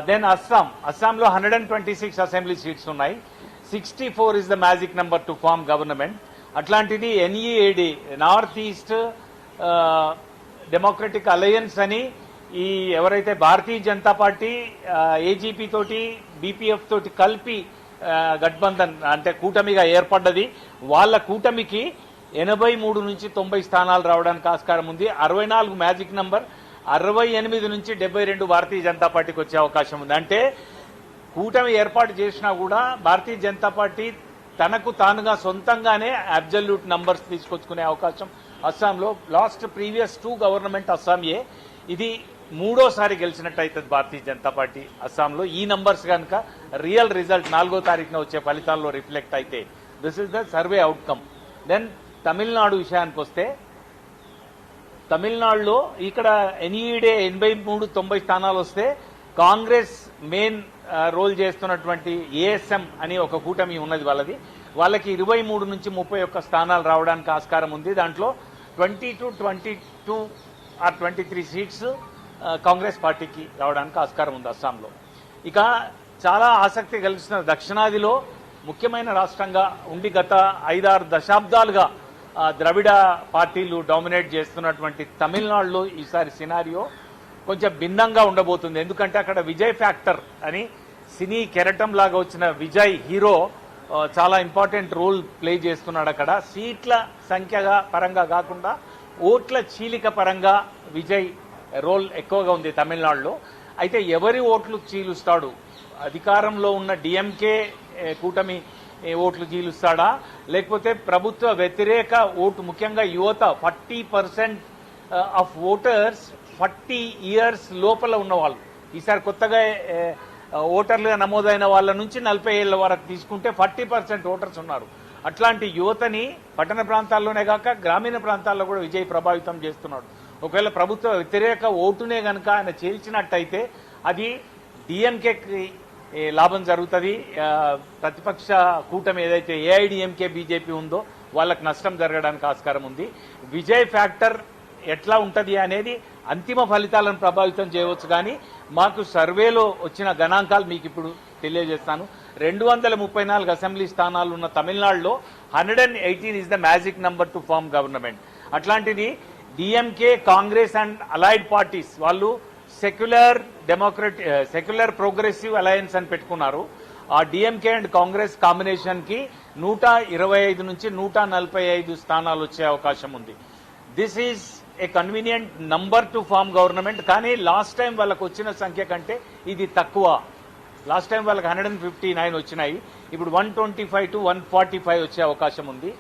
Then అస్సాంలో 126 assembly seats ఉన్నాయి. 64 is the magic number to form government. అట్లాంటిది NEDA north east democratic alliance అని ఈ ఎవరైతే భారతీయ జనతా పార్టీ ఏజీపీ తోటి బీపీఎఫ్ తోటి కలిపి గఠబంధన్ అంటే కూటమిగా ఏర్పడ్డది, వాళ్ళ కూటమికి 83 నుంచి 90 స్థానాలు రావడానికి ఆస్కారం ఉంది. 64 మ్యాజిక్ నంబర్, 68 నుంచి 72 భారతీయ జనతా పార్టీకి వచ్చే అవకాశం ఉంది. అంటే కూటమి ఏర్పాటు చేసినా కూడా భారతీయ జనతా పార్టీ తనకు తానుగా సొంతంగానే అబ్జల్యూట్ నంబర్స్ తీసుకొచ్చుకునే అవకాశం అస్సాంలో. లాస్ట్ ప్రీవియస్ 2 గవర్నమెంట్ అస్సాంయే, ఇది మూడోసారి గెలిచినట్టు అవుతుంది భారతీయ జనతా పార్టీ అస్సాంలో. ఈ నంబర్స్ కనుక రియల్ రిజల్ట్ 4వ తారీఖున వచ్చే ఫలితాల్లో రిఫ్లెక్ట్ అయితే this is the survey outcome. Then Tamil Nadu విషయానికి వస్తే, తమిళనాడులో ఇక్కడ ఎన్ఈడే 83-90 స్థానాలు వస్తే కాంగ్రెస్ మెయిన్ రోల్ చేస్తున్నటువంటి ఏఎస్ఎం అని ఒక కూటమి ఉన్నది వాళ్ళది, వాళ్ళకి 23 నుంచి 31 స్థానాలు రావడానికి ఆస్కారం ఉంది. దాంట్లో 22 ఆర్ 23 సీట్స్ కాంగ్రెస్ పార్టీకి రావడానికి ఆస్కారం ఉంది అస్సాంలో. ఇక చాలా ఆసక్తి కలిగిన దక్షిణాదిలో ముఖ్యమైన రాష్ట్రంగా ఉండి గత 5-6 దశాబ్దాలుగా ద్రవిడ పార్టీలు డామినేట్ చేస్తున్నటువంటి తమిళనాడులో ఈసారి సినారియో కొంచెం భిన్నంగా ఉండబోతుంది. ఎందుకంటే అక్కడ విజయ్ ఫ్యాక్టర్ అని సినీ కెరటం లాగా వచ్చిన విజయ్ హీరో చాలా ఇంపార్టెంట్ రోల్ ప్లే చేస్తున్నాడు. అక్కడ సీట్ల సంఖ్యగా పరంగా కాకుండా ఓట్ల చీలిక పరంగా విజయ్ రోల్ ఎక్కువగా ఉంది తమిళనాడులో. అయితే ఎవరి ఓట్లు చీలుస్తాడు? అధికారంలో ఉన్న డిఎంకే కూటమి ఓట్లు చీలుస్తాడా, లేకపోతే ప్రభుత్వ వ్యతిరేక ఓటు, ముఖ్యంగా యువత 40% ఆఫ్ ఓటర్స్ 40 ఇయర్స్ లోపల ఉన్నవాళ్ళు, ఈసారి కొత్తగా ఓటర్లుగా నమోదైన వాళ్ళ నుంచి 40 ఏళ్ల వరకు తీసుకుంటే 40% ఓటర్స్ ఉన్నారు. అట్లాంటి యువతని పట్టణ ప్రాంతాల్లోనే కాక గ్రామీణ ప్రాంతాల్లో కూడా విజయ్ ప్రభావితం చేస్తున్నాడు. ఒకవేళ ప్రభుత్వ వ్యతిరేక ఓటునే కనుక ఆయన చీల్చినట్టయితే అది డిఎంకేకి లాభం జరుగుతుంది. ప్రతిపక్ష కూటమి ఏదైతే ఏఐడిఎంకే బీజేపీ ఉందో వాళ్ళకు నష్టం జరగడానికి ఆస్కారం ఉంది. విజయ్ ఫ్యాక్టర్ ఎట్లా ఉంటుంది అనేది అంతిమ ఫలితాలను ప్రభావితం చేయవచ్చు. కానీ మాకు సర్వేలో వచ్చిన గణాంకాలు మీకు ఇప్పుడు తెలియజేస్తాను. 234 అసెంబ్లీ స్థానాలు ఉన్న తమిళనాడులో 118 is the magic number to form government. అట్లాంటిది DMK, Congress and allied parties వాళ్ళు సెక్యులర్ ప్రోగ్రెసివ్ అలయన్స్ అని పెట్టుకున్నారు. ఆ డిఎంకే అండ్ కాంగ్రెస్ కాంబినేషన్ కి 125 నుంచి 145 స్థానాలు వచ్చే అవకాశం ఉంది. This is a convenient number to form government. కానీ లాస్ట్ టైం వాళ్ళకు వచ్చిన సంఖ్య కంటే ఇది తక్కువ. లాస్ట్ టైం వాళ్ళకి 159 వచ్చినాయి, ఇప్పుడు 125 to 145 వచ్చే అవకాశం ఉంది.